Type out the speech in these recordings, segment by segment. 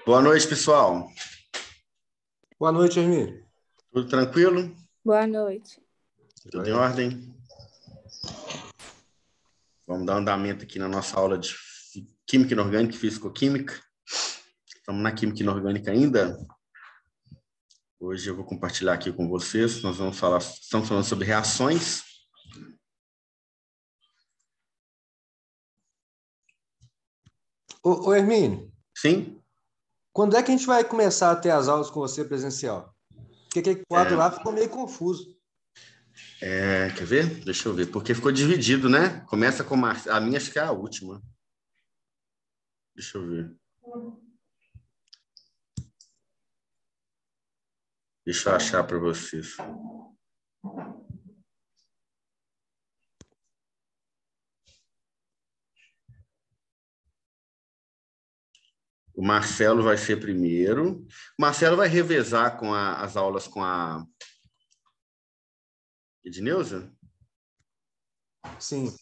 Boa noite, pessoal. Boa noite, Hermínio. Tudo tranquilo? Boa noite. Tudo em ordem? Vamos dar andamento aqui na nossa aula de Química Inorgânica e Físico-Química. Estamos na Química Inorgânica ainda. Hoje eu vou compartilhar aqui com vocês. Estamos falando sobre reações. Ô Hermínio. Sim? Quando é que a gente vai começar a ter as aulas com você presencial? Porque aquele quadro lá ficou meio confuso. Quer ver? Deixa eu ver. Porque ficou dividido, né? Começa com a minha, acho que é a última. Deixa eu ver. Deixa eu achar para vocês. O Marcelo vai ser primeiro. O Marcelo vai revezar com as aulas com a Edneuza? Sim.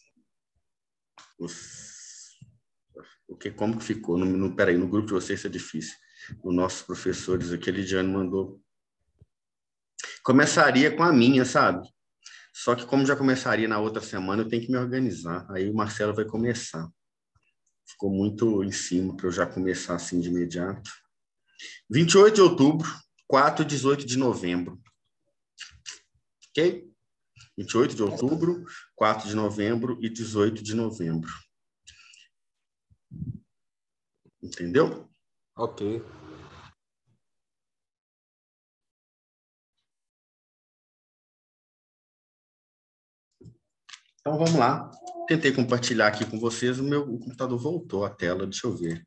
Como que ficou? Peraí, no grupo de vocês isso é difícil. Os nossos professores, aquele Lidiane mandou. Começaria com a minha, sabe? Só que como já começaria na outra semana, eu tenho que me organizar. Aí o Marcelo vai começar. Ficou muito em cima para eu já começar assim de imediato. 28 de outubro, 4 e 18 de novembro. Ok? 28 de outubro, 4 de novembro e 18 de novembro. Entendeu? Ok. Então, vamos lá. Tentei compartilhar aqui com vocês. O computador voltou à tela. Deixa eu ver.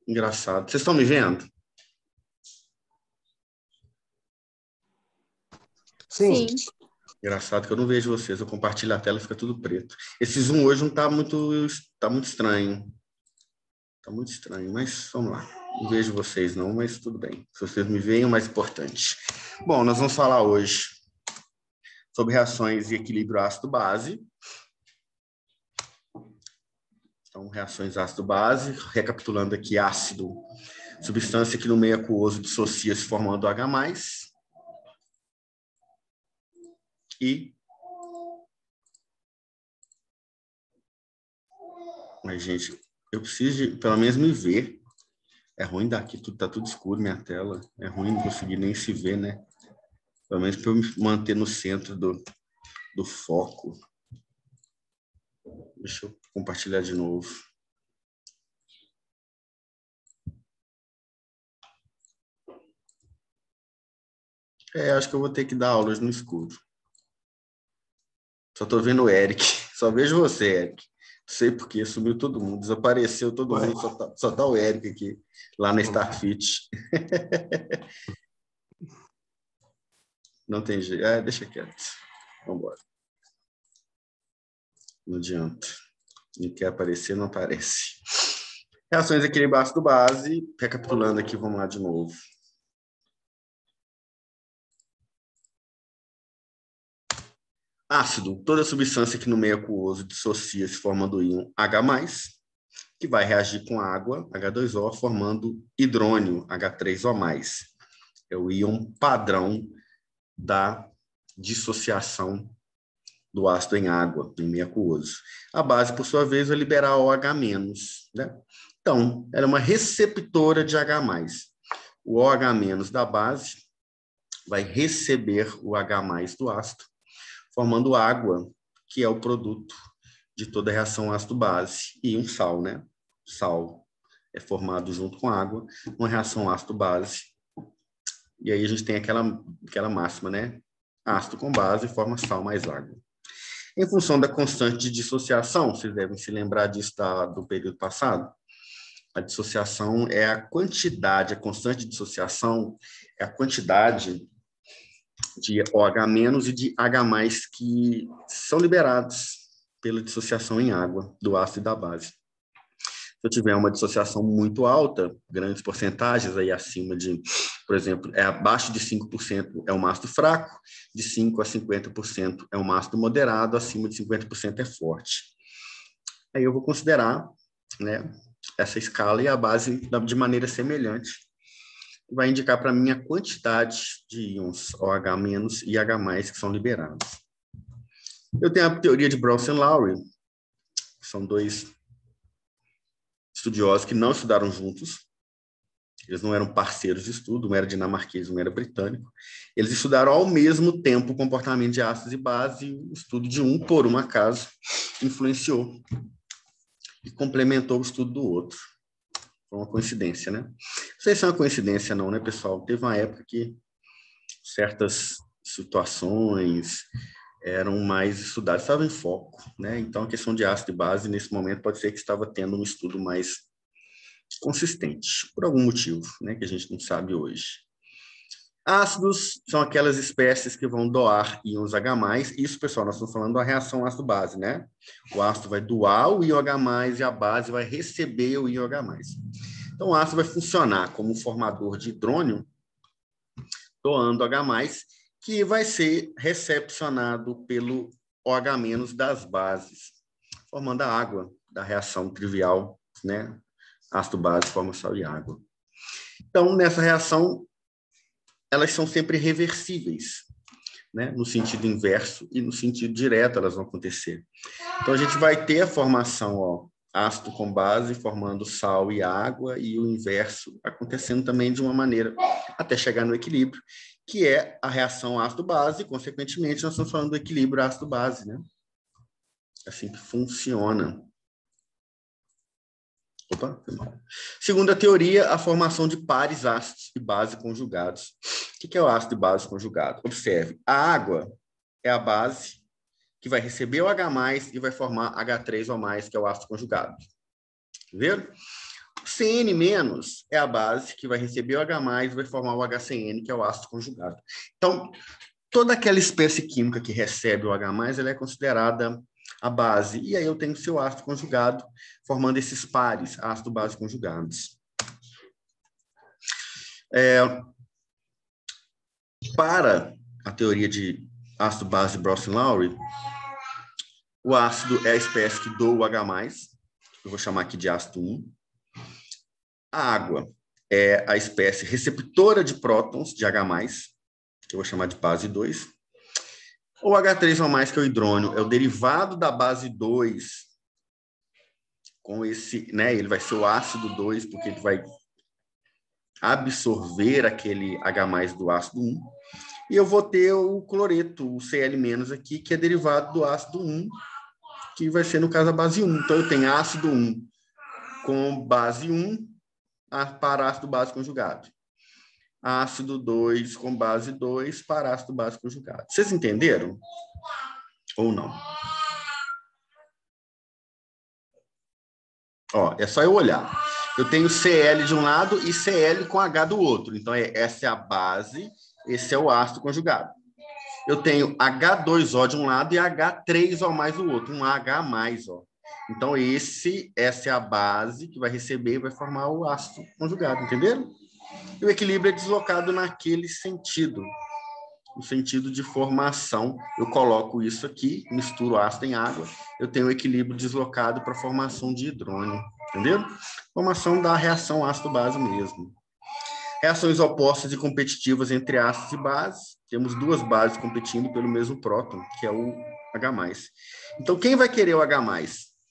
Engraçado. Vocês estão me vendo? Sim. Engraçado que eu não vejo vocês. Eu compartilho a tela e fica tudo preto. Esse Zoom hoje não está muito estranho. Está muito estranho, mas vamos lá. Não vejo vocês não, mas tudo bem. Se vocês me veem, é o mais importante. Bom, nós vamos falar hoje sobre reações e equilíbrio ácido-base. Então, reações ácido-base, recapitulando aqui, ácido, substância que no meio aquoso dissocia-se formando H+. Mas, gente, eu preciso pelo menos me ver. É ruim daqui, tá tudo escuro minha tela. É ruim não conseguir nem se ver, né? Pelo menos para eu me manter no centro do foco. Deixa eu compartilhar de novo. Acho que eu vou ter que dar aulas no escuro. Só tô vendo o Eric. Só vejo você, Eric. Não sei por quê, sumiu todo mundo, desapareceu todo mundo, só tá o Eric aqui, lá na Starfit. Não tem jeito. Deixa quieto. Vamos embora. Não adianta. Não quer aparecer, não aparece. Reações equilíbrio ácido-base. Recapitulando aqui, vamos lá de novo. Ácido, toda substância que no meio aquoso dissocia-se formando o íon H+, que vai reagir com água, H2O, formando hidrônio, H3O+. É o íon padrão da dissociação do ácido em água, em meio aquoso. A base, por sua vez, vai liberar OH-, né? Então, ela é uma receptora de H+. O OH- da base vai receber o H+ do ácido, formando água, que é o produto de toda a reação ácido-base, e um sal, né? Sal é formado junto com água, uma reação ácido-base. E aí a gente tem aquela máxima, né? Ácido com base forma sal mais água. Em função da constante de dissociação, vocês devem se lembrar disso do período passado, a dissociação é a quantidade, a constante de dissociação é a quantidade de OH- e de H+ que são liberados pela dissociação em água do ácido e da base. Se eu tiver uma dissociação muito alta, grandes porcentagens, aí acima de, por exemplo, abaixo de 5% é um ácido fraco, de 5% a 50% é um ácido moderado, acima de 50% é forte. Aí eu vou considerar, né, essa escala e a base de maneira semelhante. Vai indicar para mim a quantidade de íons OH- e H+, que são liberados. Eu tenho a teoria de Browse-Lowry, que são dois estudiosos que não estudaram juntos. Eles não eram parceiros de estudo, um era dinamarquês, um era britânico. Eles estudaram ao mesmo tempo o comportamento de ácidos e bases, e o estudo de um, por um acaso, influenciou e complementou o estudo do outro. Foi uma coincidência, né? Não sei se é uma coincidência não, né, pessoal? Teve uma época que certas situações eram mais estudadas, estavam em foco, né? Então, a questão de ácido e base, nesse momento, pode ser que estava tendo um estudo mais consistente, por algum motivo, né, que a gente não sabe hoje. Ácidos são aquelas espécies que vão doar íons H+. Isso, pessoal, nós estamos falando da reação ácido-base, né? O ácido vai doar o íon H+, e a base vai receber o íon H+. Então, o ácido vai funcionar como um formador de hidrônio, doando H+, que vai ser recepcionado pelo OH- das bases, formando a água da reação trivial, né? Ácido-base forma sal e água. Então, nessa reação, elas são sempre reversíveis, né? No sentido inverso e no sentido direto elas vão acontecer. Então, a gente vai ter a formação, ó, ácido com base formando sal e água, e o inverso acontecendo também de uma maneira até chegar no equilíbrio, que é a reação ácido-base, e, consequentemente, nós estamos falando do equilíbrio ácido-base, né? É assim que funciona. Opa, foi mal. Segundo a teoria, a formação de pares ácidos e base conjugados. O que é o ácido e base conjugado? Observe, a água é a base que vai receber o H+, e vai formar H3O+, que é o ácido conjugado. Viram? CN- é a base que vai receber o H+, e vai formar o HCN, que é o ácido conjugado. Então, toda aquela espécie química que recebe o H+, ela é considerada a base. E aí eu tenho o seu ácido conjugado, formando esses pares, ácido-base conjugados. Para a teoria de ácido-base Browse-Lowry, o ácido é a espécie que doa o H+, eu vou chamar aqui de ácido 1. A água é a espécie receptora de prótons de H+, que eu vou chamar de base 2. O H3O+, que é o hidrônio, é o derivado da base 2, com esse, né, ele vai ser o ácido 2, porque ele vai absorver aquele H+ do ácido 1. E eu vou ter o cloreto, o Cl- aqui, que é derivado do ácido 1, que vai ser, no caso, a base 1. Então, eu tenho ácido 1 com base 1 para ácido base conjugado. Ácido 2 com base 2 para ácido base conjugado. Vocês entenderam? Ou não? Ó, é só eu olhar. Eu tenho Cl de um lado e Cl com H do outro. Então, essa é a base, esse é o ácido conjugado. Eu tenho H2O de um lado e H3O+ do outro, um H+, ó. Então, essa é a base que vai receber e vai formar o ácido conjugado, entenderam? E o equilíbrio é deslocado naquele sentido, no sentido de formação. Eu coloco isso aqui, misturo ácido em água, eu tenho o equilíbrio deslocado para a formação de hidrônio, entendeu? Formação da reação ácido-base mesmo. Reações opostas e competitivas entre ácidos e bases. Temos duas bases competindo pelo mesmo próton, que é o H+. Então, quem vai querer o H+?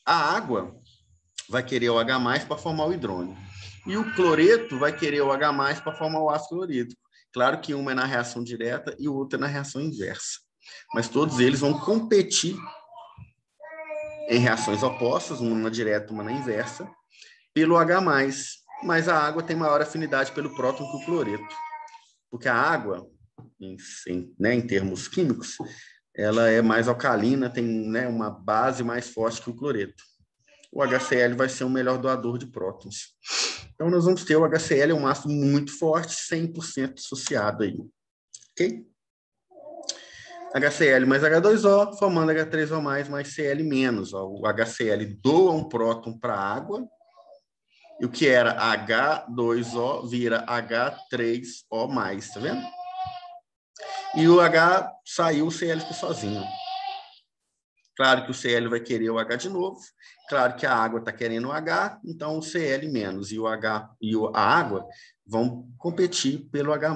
A água vai querer o H+ para formar o hidrônio. E o cloreto vai querer o H+ para formar o ácido clorídrico. Claro que uma é na reação direta e o outro é na reação inversa. Mas todos eles vão competir em reações opostas, uma na direta e uma na inversa, pelo H+. Mas a água tem maior afinidade pelo próton que o cloreto. Porque a água, em termos químicos, ela é mais alcalina, tem, né, uma base mais forte que o cloreto. O HCl vai ser o melhor doador de prótons. Então, nós vamos ter o HCl, é um ácido muito forte, 100% dissociado aí. Ok? HCl mais H2O, formando H3O+, mais Cl-. Ó. O HCl doa um próton para a água, e o que era H2O vira H3O+, tá vendo? E o H saiu, o Cl ficou sozinho. Claro que o Cl vai querer o H de novo. Claro que a água está querendo o H, então o Cl menos e o H e a água vão competir pelo H+.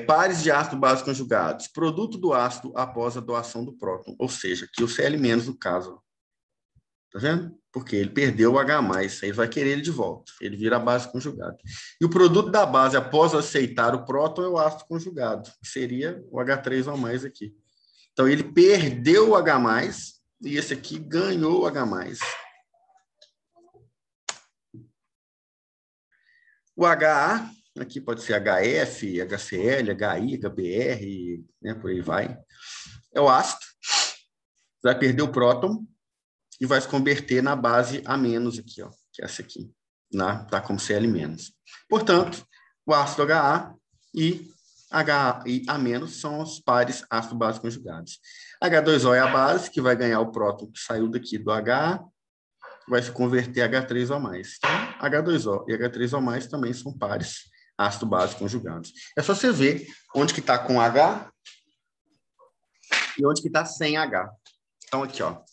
Pares de ácido base conjugados. Produto do ácido após a doação do próton. Ou seja, aqui o Cl menos no caso. Tá vendo? Porque ele perdeu o H+, aí vai querer ele de volta. Ele vira a base conjugada. E o produto da base após aceitar o próton é o ácido conjugado, que seria o H3O+ aqui. Então, ele perdeu o H+, e esse aqui ganhou o H+. O HA, aqui pode ser HF, HCl, HI, HBr, né, por aí vai. É o ácido. Vai perder o próton e vai se converter na base A- aqui, ó, que é essa aqui. Tá como Cl-. Portanto, o ácido HA e HA e A- são os pares ácido-base conjugados. H2O é a base, que vai ganhar o próton que saiu daqui do HA, vai se converter em H3O+. Então, H2O e H3O+, também são pares ácido-base conjugados. É só você ver onde que está com H e onde que está sem H. Então, aqui, ó.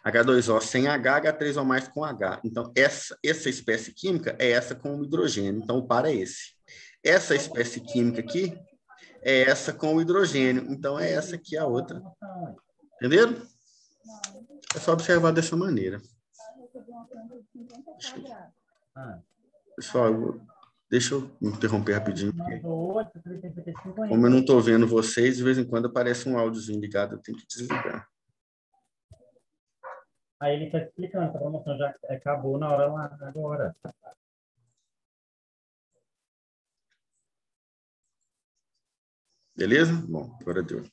H2O sem H, H3O+ com H. Então, essa espécie química é essa com o hidrogênio. Então, o par é esse. Essa espécie química aqui é essa com o hidrogênio. Então, é essa aqui a outra. Entenderam? É só observar dessa maneira. Pessoal, deixa eu interromper rapidinho. Como eu não estou vendo vocês, de vez em quando aparece um áudiozinho ligado, eu tenho que desligar. Aí ele está explicando que a promoção já acabou na hora lá agora. Beleza? Bom, agora deu.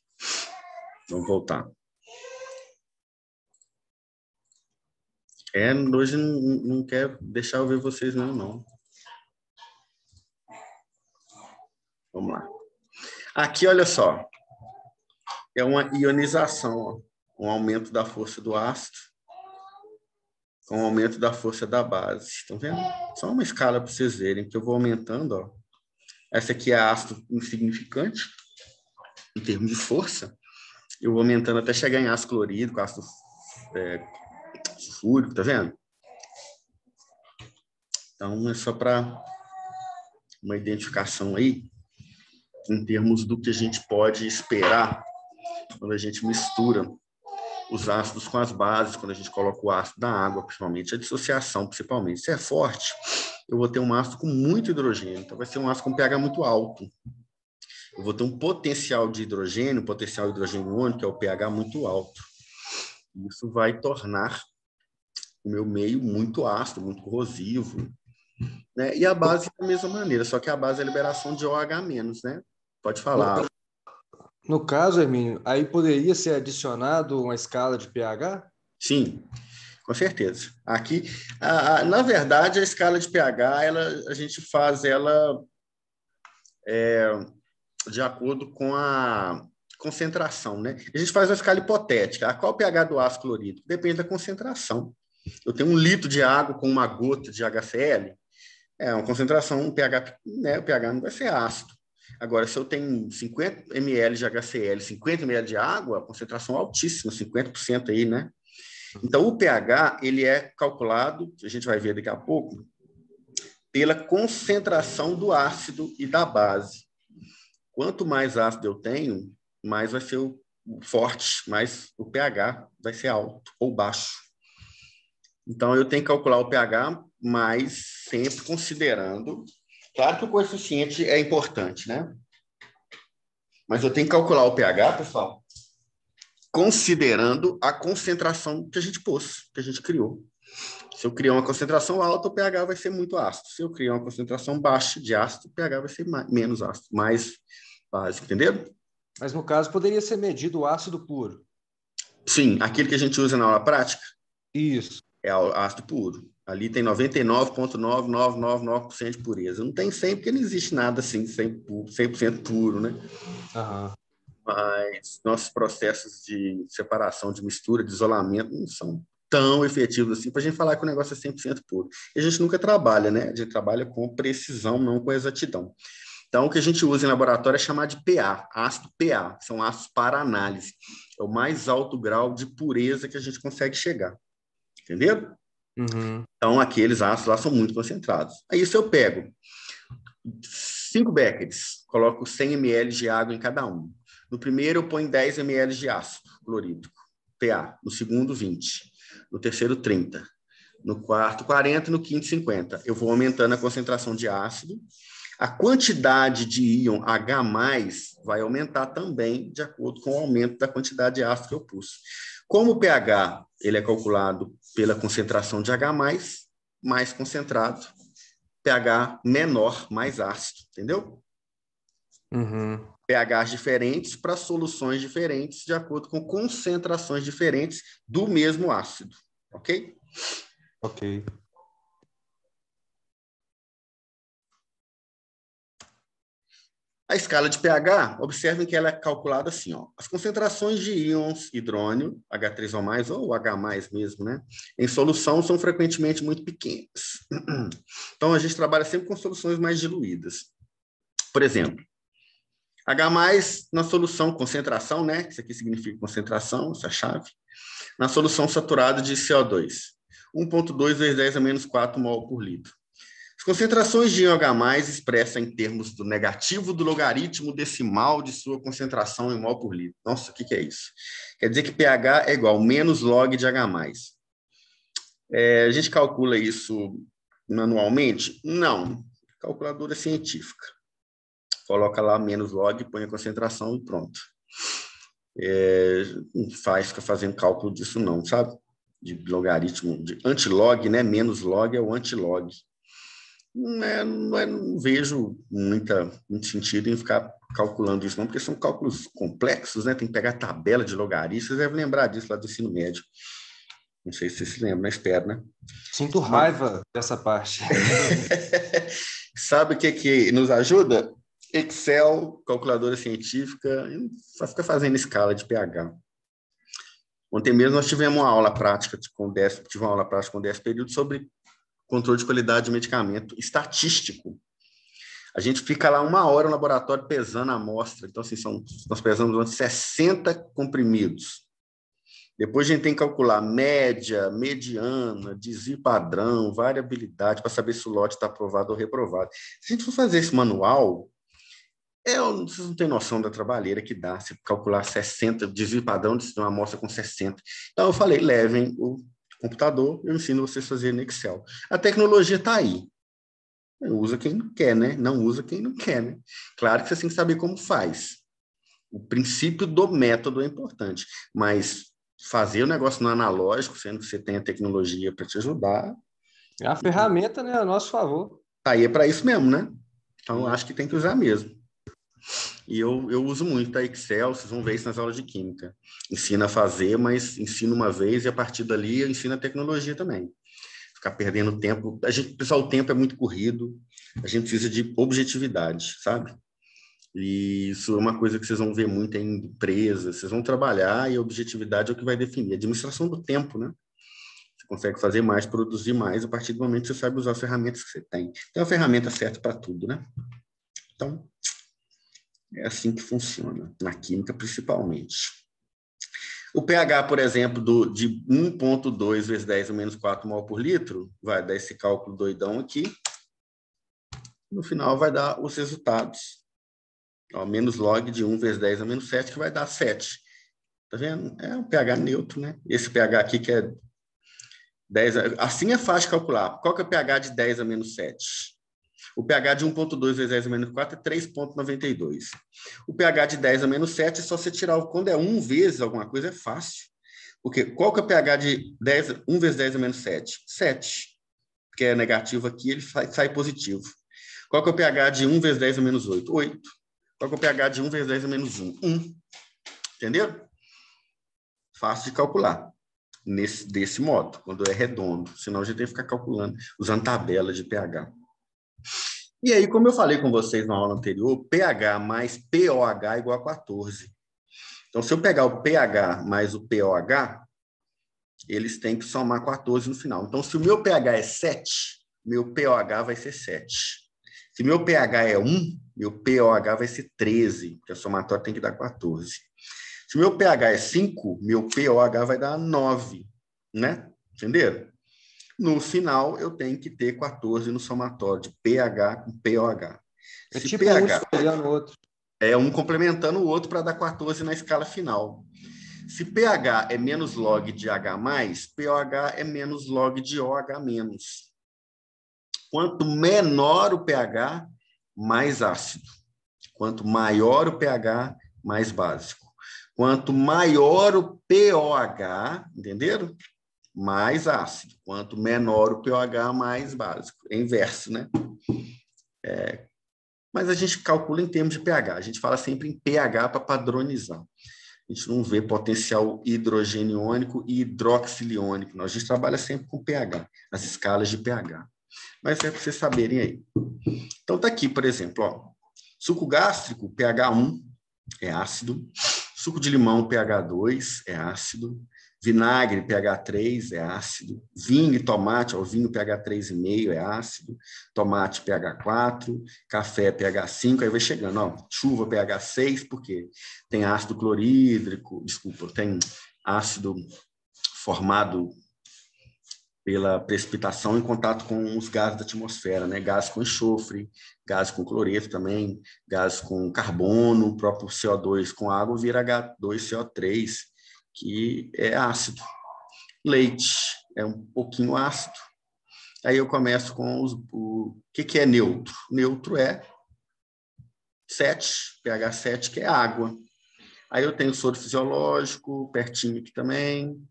Vamos voltar. Hoje não quero deixar eu ver vocês não. Vamos lá. Aqui, olha só. É uma ionização, ó. Um aumento da força do ácido com um aumento da força da base. Estão vendo? Só uma escala para vocês verem, que eu vou aumentando, ó. Essa aqui é ácido insignificante, em termos de força. Eu vou aumentando até chegar em ácido clorídrico, ácido sulfúrico, tá vendo? Então, é só para uma identificação aí, em termos do que a gente pode esperar quando a gente mistura os ácidos com as bases, quando a gente coloca o ácido na água, principalmente, a dissociação, principalmente. Se é forte, eu vou ter um ácido com muito hidrogênio, então vai ser um ácido com pH muito alto. Eu vou ter um potencial de hidrogênio, potencial de hidrogênio iônico, que é o pH muito alto. Isso vai tornar o meu meio muito ácido, muito corrosivo, né? E a base da mesma maneira, só que a base é a liberação de OH-, né? Pode falar. No caso, Hermínio, aí poderia ser adicionado uma escala de pH? Sim, com certeza. Aqui, na verdade, a escala de pH, a gente faz ela de acordo com a concentração, né? A gente faz uma escala hipotética. Qual o pH do ácido clorídrico? Depende da concentração. Eu tenho 1 litro de água com uma gota de HCl, uma concentração, um pH, né? O pH não vai ser ácido. Agora, se eu tenho 50 ml de HCl, 50 ml de água, a concentração é altíssima, 50% aí, né? Então, o pH, ele é calculado, a gente vai ver daqui a pouco, pela concentração do ácido e da base. Quanto mais ácido eu tenho, mais vai ser forte, mais o pH vai ser alto ou baixo. Então, eu tenho que calcular o pH, mas sempre considerando... Claro que o coeficiente é importante, né? Mas eu tenho que calcular o pH, pessoal, considerando a concentração que a gente pôs, que a gente criou. Se eu criar uma concentração alta, o pH vai ser muito ácido. Se eu criar uma concentração baixa de ácido, o pH vai ser menos ácido, mais básico, entenderam? Mas, no caso, poderia ser medido o ácido puro. Sim, aquele que a gente usa na aula prática. Isso. É o ácido puro. Ali tem 99,9999% de pureza. Não tem 100, porque não existe nada assim 100% puro, né? Aham. Mas nossos processos de separação, de mistura, de isolamento, não são tão efetivos assim para a gente falar que o negócio é 100% puro. E a gente nunca trabalha, né? A gente trabalha com precisão, não com exatidão. Então, o que a gente usa em laboratório é chamar de PA, ácido PA, são ácidos para análise. É o mais alto grau de pureza que a gente consegue chegar. Entendeu? Uhum. Então, aqueles ácidos lá são muito concentrados. Aí, isso eu pego 5 becquerels, coloco 100 ml de água em cada um. No primeiro, eu ponho 10 ml de ácido clorídrico, PA. No segundo, 20. No terceiro, 30. No quarto, 40. No quinto, 50. Eu vou aumentando a concentração de ácido. A quantidade de íon H+, vai aumentar também de acordo com o aumento da quantidade de ácido que eu pus. Como o pH ele é calculado pela concentração de H+, mais concentrado, pH menor, mais ácido, entendeu? Uhum. pHs diferentes para soluções diferentes, de acordo com concentrações diferentes do mesmo ácido, ok? Ok. A escala de pH, observem que ela é calculada assim, ó. As concentrações de íons hidrônio, H3O+, ou H+, mesmo, né? Em solução são frequentemente muito pequenas. Então, a gente trabalha sempre com soluções mais diluídas. Por exemplo, H+, na solução concentração, né? Isso aqui significa concentração, essa chave. Na solução saturada de CO2, 1,2 vezes 10 a menos 4 mol por litro. As concentrações de íon H+, expressa em termos do negativo do logaritmo decimal de sua concentração em mol por litro. Nossa, o que é isso? Quer dizer que pH é igual a menos log de H+. A gente calcula isso manualmente? Não. Calculadora científica. Coloca lá menos log, põe a concentração e pronto. Não fica fazendo cálculo disso não, sabe? De logaritmo, de antilog, né? Menos log é o antilog. Não vejo muito sentido em ficar calculando isso, não, porque são cálculos complexos, né? Tem que pegar tabela de logaritmos, vocês devem lembrar disso lá do ensino médio. Não sei se vocês se lembram, mas espero, né? Sinto raiva dessa parte. Sabe o que nos ajuda? Excel, calculadora científica, só fica fazendo escala de pH. Ontem mesmo nós tivemos uma aula prática com 10 períodos sobre controle de qualidade de medicamento estatístico. A gente fica lá 1 hora no laboratório pesando a amostra. Então, assim, nós pesamos 60 comprimidos. Depois a gente tem que calcular média, mediana, desvio padrão, variabilidade, para saber se o lote está aprovado ou reprovado. Se a gente for fazer esse manual, vocês não têm noção da trabalheira que dá se calcular 60, desvio padrão de uma amostra com 60. Então, eu falei, levem o computador, eu ensino vocês a fazer no Excel. A tecnologia está aí. Usa quem não quer, né? Não usa quem não quer, né? Claro que você tem que saber como faz. O princípio do método é importante, mas fazer o negócio no analógico, sendo que você tem a tecnologia para te ajudar. É uma ferramenta, né? A nosso favor. Aí é para isso mesmo, né? Então, eu acho que tem que usar mesmo. E eu uso muito a Excel, vocês vão ver isso nas aulas de Química. Ensina a fazer, mas ensina uma vez e a partir dali eu ensino a tecnologia também. Ficar perdendo tempo. Pessoal, o tempo é muito corrido, a gente precisa de objetividade, sabe? E isso é uma coisa que vocês vão ver muito em empresas, vocês vão trabalhar e a objetividade é o que vai definir. A administração do tempo, né? Você consegue fazer mais, produzir mais a partir do momento que você sabe usar as ferramentas que você tem. Tem uma ferramenta certa para tudo, né? Então, é assim que funciona, na química principalmente. O pH, por exemplo, de 1,2 vezes 10 a menos 4 mol por litro, vai dar esse cálculo doidão aqui. No final vai dar os resultados. Ó, menos log de 1 vezes 10 a menos 7, que vai dar 7. Tá vendo? É um pH neutro, né? Esse pH aqui que é 10... Assim é fácil de calcular. Qual que é o pH de 10 a menos 7? O pH de 1,2 vezes 10 a menos 4 é 3,92. O pH de 10 a menos 7 é só você tirar. Quando é 1 vezes alguma coisa, é fácil. Porque qual que é o pH de 1 vezes 10 a menos 7? 7. Porque é negativo aqui, ele sai positivo. Qual que é o pH de 1 vezes 10 a menos 8? 8. Qual que é o pH de 1 vezes 10 a menos 1? 1. Entendeu? Fácil de calcular. Desse modo, quando é redondo. Senão a gente tem que ficar calculando, usando tabela de pH. E aí, como eu falei com vocês na aula anterior, pH mais POH é igual a 14. Então, se eu pegar o pH mais o POH, eles têm que somar 14 no final. Então, se o meu pH é 7, meu POH vai ser 7. Se meu pH é 1, meu pOH vai ser 13, porque a somatória tem que dar 14. Se meu pH é 5, meu pOH vai dar 9, né? Entenderam? No final, eu tenho que ter 14 no somatório de pH com pOH. É Se tipo um pH escolhendo o outro. é um complementando o outro para dar 14 na escala final. Se pH é menos log de H+, pOH é menos log de OH-. Quanto menor o pH, mais ácido. Quanto maior o pH, mais básico. Quanto maior o pOH, entenderam? Mais ácido. Quanto menor o pOH, mais básico. É inverso, né? Mas a gente calcula em termos de pH. A gente fala sempre em pH para padronizar. A gente não vê potencial hidrogeniônico e hidroxiliônico. A gente trabalha sempre com pH, as escalas de pH. Mas é para vocês saberem aí. Então, está aqui, por exemplo, ó, suco gástrico, pH 1 é ácido. Suco de limão, pH 2 é ácido. Vinagre, pH 3 é ácido. Vinho e tomate, ó, vinho pH 3,5 é ácido. Tomate, pH 4. Café, pH 5. Aí vai chegando, ó. Chuva, pH 6, porque tem ácido clorídrico, desculpa, tem ácido formado pela precipitação em contato com os gases da atmosfera, né? Gás com enxofre, gás com cloreto também, gás com carbono, o próprio CO2 com água vira H2CO3, que é ácido. Leite é um pouquinho ácido. Aí eu começo com o que é neutro? Neutro é 7, pH 7, que é água. Aí eu tenho soro fisiológico, pertinho aqui também.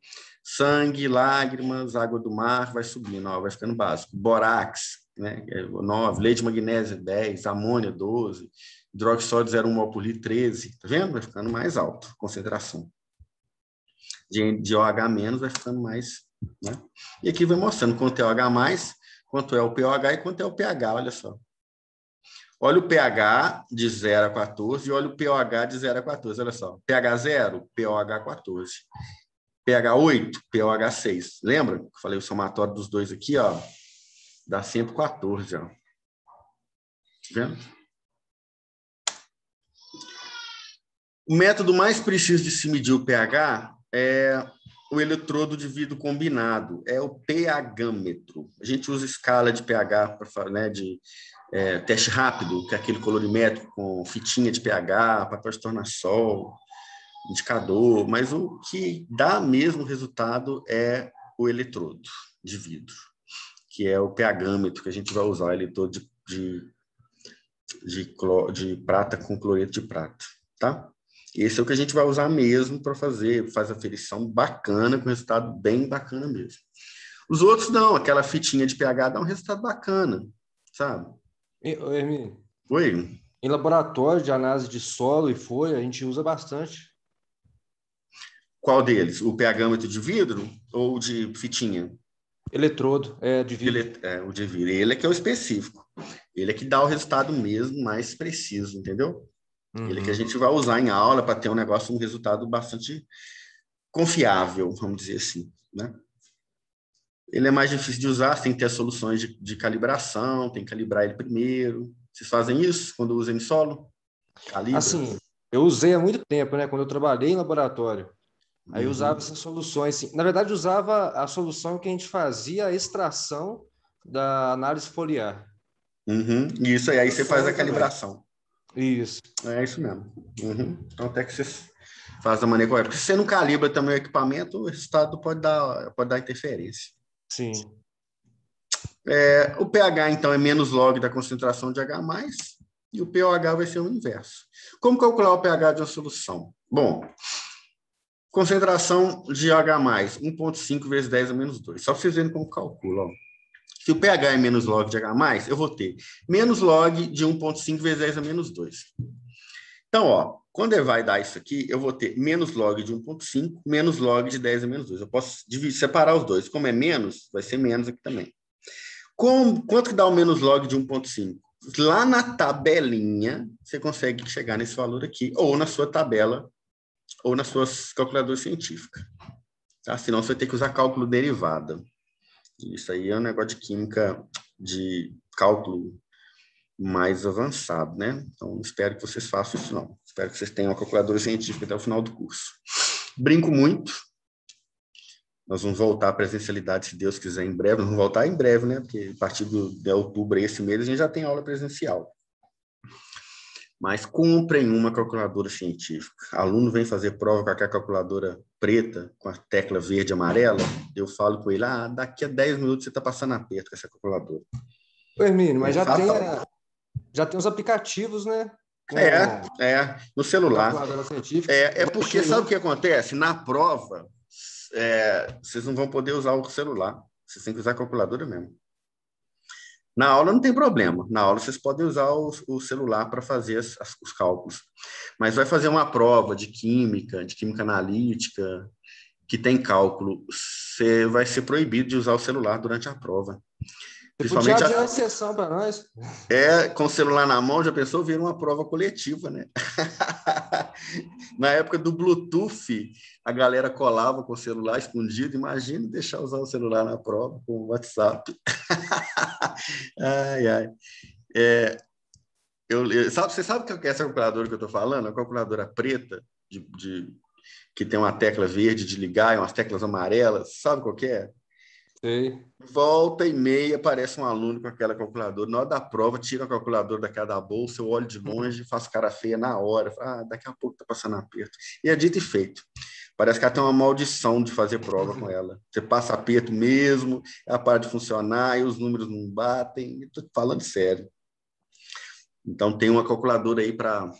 Sangue, lágrimas, água do mar, vai subindo, ó, vai ficando básico. Borax, né, 9, leite de magnésio, 10, amônia, 12, hidroxódio 0,1 mol por litro, 13. Tá vendo? Vai ficando mais alto a concentração. De OH- vai ficando mais, né? E aqui vai mostrando quanto é OH+, quanto é o pOH e quanto é o pH, olha só. Olha o pH de 0 a 14 e olha o pOH de 0 a 14, olha só. pH 0, pOH 14. pH 8, pOH 6. Lembra que eu falei o somatório dos dois aqui, ó? Dá 114, ó. Tá vendo? O método mais preciso de se medir o pH é o eletrodo de vidro combinado, é o pH-metro. A gente usa escala de pH para, né, de teste rápido, que é aquele colorimétrico com fitinha de pH, papel de tornassol, indicador, mas o que dá mesmo resultado é o eletrodo de vidro, que é o pH-metro que a gente vai usar, o eletrodo de prata com cloreto de prata, tá? Esse é o que a gente vai usar mesmo para faz a aferição bacana, com resultado bem bacana mesmo. Os outros não, aquela fitinha de pH dá um resultado bacana, sabe? Hermínio, Oi? em laboratório de análise de solo e folha, a gente usa bastante. Qual deles? O pH-metro de vidro ou de fitinha? Eletrodo, de vidro. O de vidro. Ele é que é o específico. Ele é que dá o resultado mesmo mais preciso, entendeu? Ele é que a gente vai usar em aula para ter um resultado bastante confiável, vamos dizer assim, né? Ele é mais difícil de usar, você tem que ter soluções de calibração, tem que calibrar ele primeiro. Vocês fazem isso quando usam em solo? Calibra? Assim, eu usei há muito tempo, né? Quando eu trabalhei em laboratório. Aí eu usava Uhum. essas soluções. Assim. Na verdade, usava a solução que a gente fazia a extração da análise foliar. Uhum. Isso aí você faz a calibração. Isso. É isso mesmo. Uhum. Então, até que você faz da maneira correta. Porque se você não calibra também o equipamento, o resultado pode dar interferência. Sim. O pH, então, é menos log da concentração de H+, e o pOH vai ser o inverso. Como calcular o pH de uma solução? Bom, concentração de H+, 1,5 vezes 10 a menos 2. Só para vocês verem como calcula. Ó. Se o pH é menos log de H+, eu vou ter menos log de 1,5 vezes 10 a menos 2. Então, ó, quando ele vai dar isso aqui, eu vou ter menos log de 1,5, menos log de 10 a menos 2. Eu posso separar os dois. Como é menos, vai ser menos aqui também. Quanto que dá o menos log de 1,5? Lá na tabelinha, você consegue chegar nesse valor aqui, ou na sua tabela, ou nas suas calculadoras científicas. Tá? Senão, você vai ter que usar cálculo derivada. Isso aí é um negócio de química, de cálculo mais avançado, né? Então, espero que vocês façam isso, não. Espero que vocês tenham a calculadora científica até o final do curso. Brinco muito. Nós vamos voltar à presencialidade, se Deus quiser, em breve. Nós vamos voltar em breve, né? Porque a partir de outubro, esse mês, a gente já tem aula presencial. Mas comprem uma calculadora científica. Aluno vem fazer prova com aquela calculadora preta, com a tecla verde e amarela, eu falo com ele, daqui a 10 minutos você está passando aperto com essa calculadora. Ô, Hermínio, mas já tem os aplicativos, né? No celular. Calculadora científica. É porque, sabe o que acontece? Na prova, vocês não vão poder usar o celular. Vocês têm que usar a calculadora mesmo. Na aula não tem problema. Na aula vocês podem usar o celular para fazer os cálculos. Mas vai fazer uma prova de química analítica, que tem cálculo, você vai ser proibido de usar o celular durante a prova. Você podia abrir uma exceção para nós. Com o celular na mão, já pensou vir uma prova coletiva, né? Na época do Bluetooth, a galera colava com o celular escondido. Imagina deixar usar o celular na prova com o WhatsApp. Você sabe o que é essa calculadora que eu estou falando? A calculadora preta, que tem uma tecla verde de ligar e umas teclas amarelas. Sabe qual que é? Sei. Volta e meia aparece um aluno com aquela calculadora. Na hora da prova, tira a calculadora da bolsa, eu olho de longe, faço cara feia na hora. Daqui a pouco tá passando aperto. E é dito e feito. Parece que ela tem uma maldição de fazer prova com ela. Você passa aperto mesmo, ela para de funcionar e os números não batem. Estou falando sério. Então, tem uma calculadora aí para...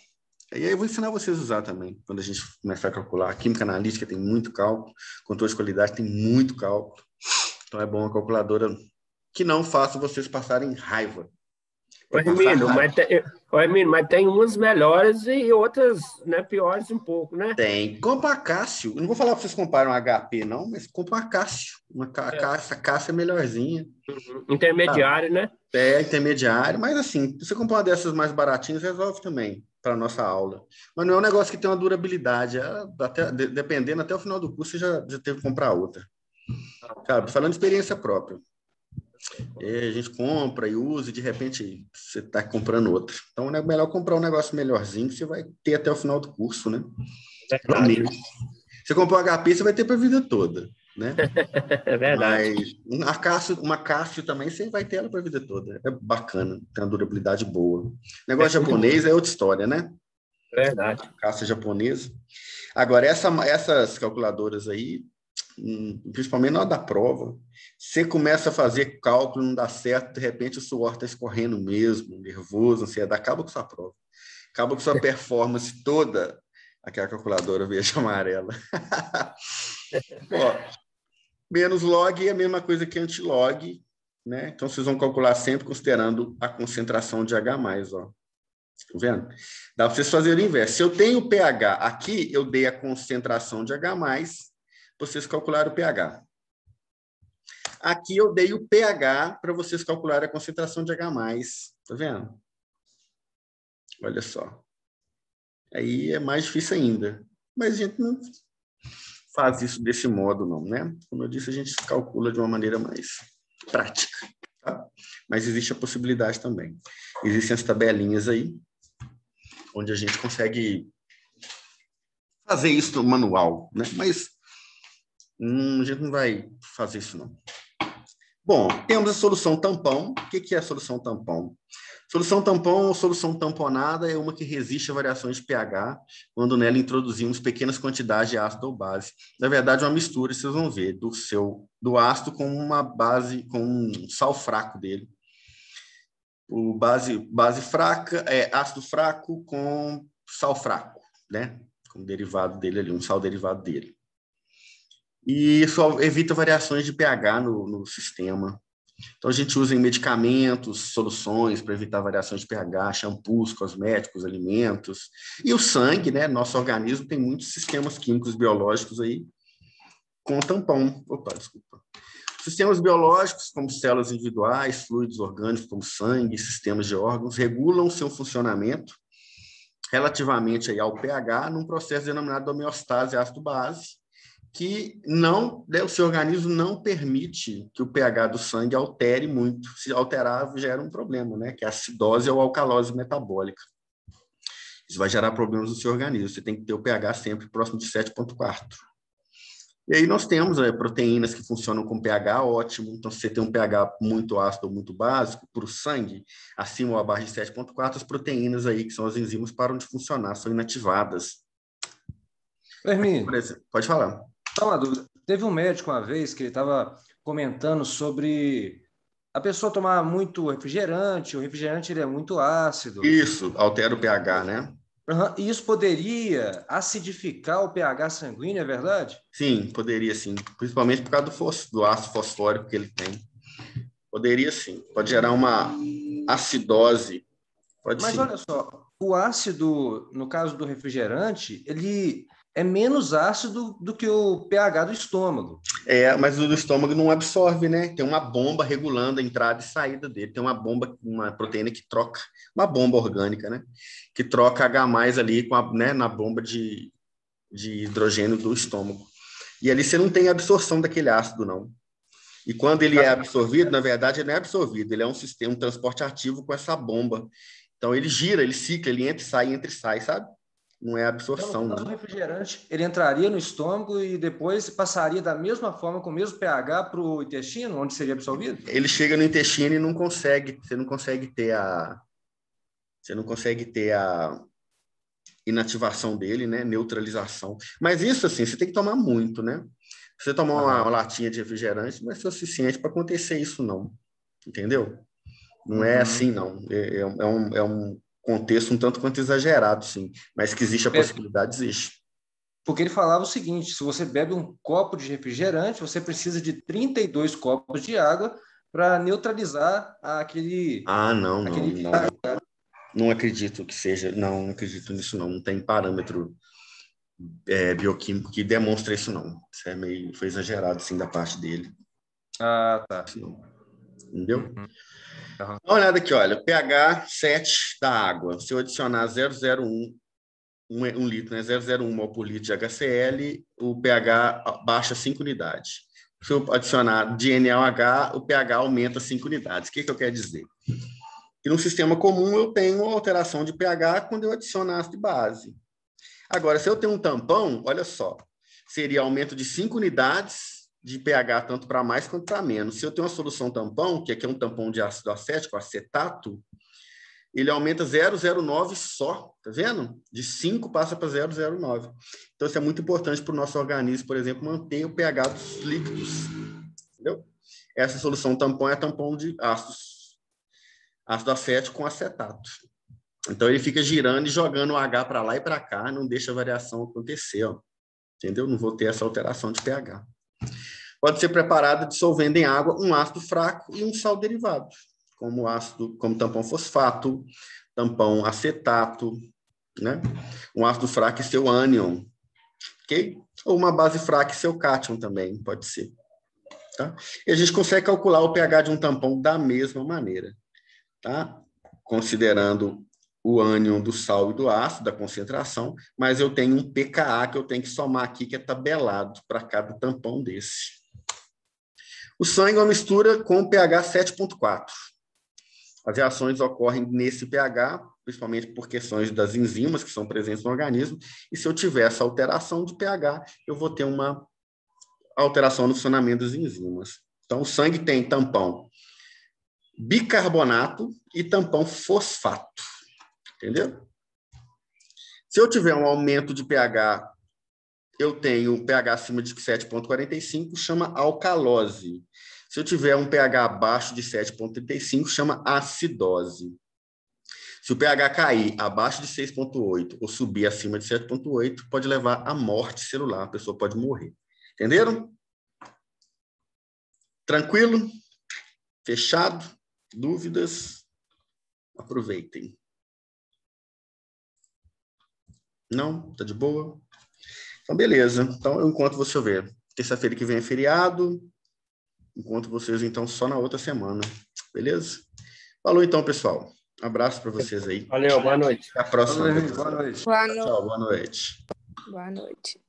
E aí eu vou ensinar vocês a usar também, quando a gente começar a calcular. A química analítica tem muito cálculo, controle de qualidade tem muito cálculo. Então, é bom a calculadora que não faça vocês passarem raiva. Hermínio, mas tem umas melhores e outras, né, piores um pouco, né? Tem. Compra a Cássio. Eu não vou falar para vocês comprarem um HP, não, mas compra uma Cássio. Essa Cássio é melhorzinha. Intermediário, né? Intermediário. Mas, assim, se você comprar uma dessas mais baratinhas, resolve também para a nossa aula. Mas não é um negócio que tem uma durabilidade. Dependendo, até o final do curso, você já teve que comprar outra. Sabe? Falando de experiência própria. A gente compra e usa e de repente você está comprando outra. Então é melhor comprar um negócio melhorzinho que você vai ter até o final do curso, né? Verdade. Você comprou um HP, você vai ter para a vida toda, né? É verdade. Mas uma Cássio também você vai ter ela para a vida toda. É bacana, tem uma durabilidade boa. Negócio japonês é outra história, né? Verdade. Cássio japonesa. Agora, essas calculadoras aí, principalmente na hora da prova, você começa a fazer cálculo, não dá certo, de repente o suor está escorrendo mesmo, nervoso, ansiedade, acaba com sua prova. Acaba com sua performance toda, aquela calculadora verde e amarela. Menos log é a mesma coisa que antilog, né? Então, vocês vão calcular sempre considerando a concentração de H+, ó. Tá vendo? Dá para vocês fazerem o inverso. Se eu tenho pH aqui, eu dei a concentração de H+, vocês calcularam o pH. Aqui eu dei o pH para vocês calcularem a concentração de H+. Tá vendo? Olha só. Aí é mais difícil ainda. Mas a gente não faz isso desse modo, não, né? Como eu disse, a gente calcula de uma maneira mais prática. Tá? Mas existe a possibilidade também. Existem as tabelinhas aí, onde a gente consegue fazer isso no manual, né? Mas a gente não vai fazer isso, não. Bom, temos a solução tampão. O que é a solução tampão? Solução tampão ou solução tamponada é uma que resiste a variações de pH quando nela introduzimos pequenas quantidades de ácido ou base. Na verdade, é uma mistura, vocês vão ver, do ácido com uma base, com um sal fraco dele. O base fraca é ácido fraco com sal fraco, né? Com derivado dele ali, um sal derivado dele. E isso evita variações de pH no sistema. Então, a gente usa em medicamentos, soluções para evitar variações de pH, shampoos, cosméticos, alimentos. E o sangue, né? Nosso organismo tem muitos sistemas químicos biológicos aí com tampão. Opa, desculpa. Sistemas biológicos, como células individuais, fluidos orgânicos, como sangue, sistemas de órgãos, regulam seu funcionamento relativamente aí ao pH num processo denominado homeostase ácido-base, que não, né, o seu organismo não permite que o pH do sangue altere muito. Se alterar, gera um problema, né? Que é a acidose ou alcalose metabólica. Isso vai gerar problemas no seu organismo. Você tem que ter o pH sempre próximo de 7,4. E aí nós temos proteínas que funcionam com pH ótimo. Então, se você tem um pH muito ácido ou muito básico para o sangue, acima ou abaixo de 7,4, as proteínas aí, que são as enzimas, param de funcionar, são inativadas. Hermínio, pode falar. só uma dúvida. Teve um médico uma vez que ele estava comentando sobre a pessoa tomar muito refrigerante, o refrigerante ele é muito ácido. Isso, altera o pH, né? Uhum. E isso poderia acidificar o pH sanguíneo, é verdade? Sim, poderia sim. Principalmente por causa do ácido fosfórico que ele tem. Poderia sim. Pode gerar uma acidose. Pode Mas sim. olha só, o ácido, no caso do refrigerante, ele é menos ácido do que o pH do estômago. Mas o do estômago não absorve, né? Tem uma bomba regulando a entrada e saída dele. Tem uma bomba, uma proteína que troca, uma bomba orgânica, né? Que troca H+ ali com né, na bomba de hidrogênio do estômago. E ali você não tem absorção daquele ácido, não. E quando ele é absorvido, na verdade, ele não é absorvido, ele é um sistema, um transporte ativo com essa bomba. Então ele gira, ele cicla, ele entra e sai, sabe? Não é absorção, Então, não. o refrigerante, ele entraria no estômago e depois passaria da mesma forma, com o mesmo pH para o intestino, onde seria absorvido? Ele chega no intestino e não consegue, você não consegue ter a inativação dele, né? Neutralização. Mas isso, assim, você tem que tomar muito, né? Você tomar uma latinha de refrigerante não é suficiente para acontecer isso, não. Entendeu? Não é assim, não. É um contexto um tanto quanto exagerado, sim. Mas que existe a possibilidade, existe. Porque ele falava o seguinte, se você bebe um copo de refrigerante, você precisa de 32 copos de água para neutralizar aquele... Não. Não acredito que seja. Não acredito nisso, não. Não tem parâmetro bioquímico que demonstra isso, não. Isso foi exagerado, sim, da parte dele. Ah, tá. Entendeu? Dá uma olhada aqui, olha. pH 7 da água. Se eu adicionar 0,01 um litro, né? 0,01 mol por litro de HCl, o pH baixa 5 unidades. Se eu adicionar de NaOH, o pH aumenta 5 unidades. O que eu quero dizer? Que no sistema comum eu tenho alteração de pH quando eu adiciono ácido de base. Agora, se eu tenho um tampão, olha só, seria aumento de 5 unidades de pH, tanto para mais quanto para menos. Se eu tenho uma solução tampão, que aqui é um tampão de ácido acético, acetato, ele aumenta 0,09 só, tá vendo? De 5 passa para 0,09. Então, isso é muito importante para o nosso organismo, por exemplo, manter o pH dos líquidos, entendeu? Essa solução tampão é tampão de ácido acético com acetato. Então, ele fica girando e jogando o H para lá e para cá, não deixa a variação acontecer, ó. Entendeu? Não vou ter essa alteração de pH. Pode ser preparado dissolvendo em água um ácido fraco e um sal derivado, como tampão fosfato, tampão acetato, né? Um ácido fraco e seu ânion, ok? Ou uma base fraca e seu cátion também, pode ser. Tá? E a gente consegue calcular o pH de um tampão da mesma maneira, tá? Considerando o ânion do sal e do ácido, da concentração, mas eu tenho um pKa que eu tenho que somar aqui, que é tabelado para cada tampão desse. O sangue é uma mistura com pH 7,4. As reações ocorrem nesse pH, principalmente por questões das enzimas que são presentes no organismo, e se eu tiver essa alteração de pH, eu vou ter uma alteração no funcionamento das enzimas. Então, o sangue tem tampão bicarbonato e tampão fosfato. Entendeu? Se eu tiver um aumento de pH, eu tenho pH acima de 7,45, chama alcalose. Se eu tiver um pH abaixo de 7,35, chama acidose. Se o pH cair abaixo de 6,8 ou subir acima de 7,8, pode levar à morte celular, a pessoa pode morrer. Entenderam? Tranquilo? Fechado? Dúvidas? Aproveitem. Não? Tá de boa? Então, beleza. Então, eu encontro você ver. Terça-feira que vem é feriado. Encontro vocês, então, só na outra semana. Beleza? Falou, então, pessoal. Um abraço para vocês aí. Valeu, boa noite. Até a próxima. Boa noite. Tchau, boa noite. Boa noite.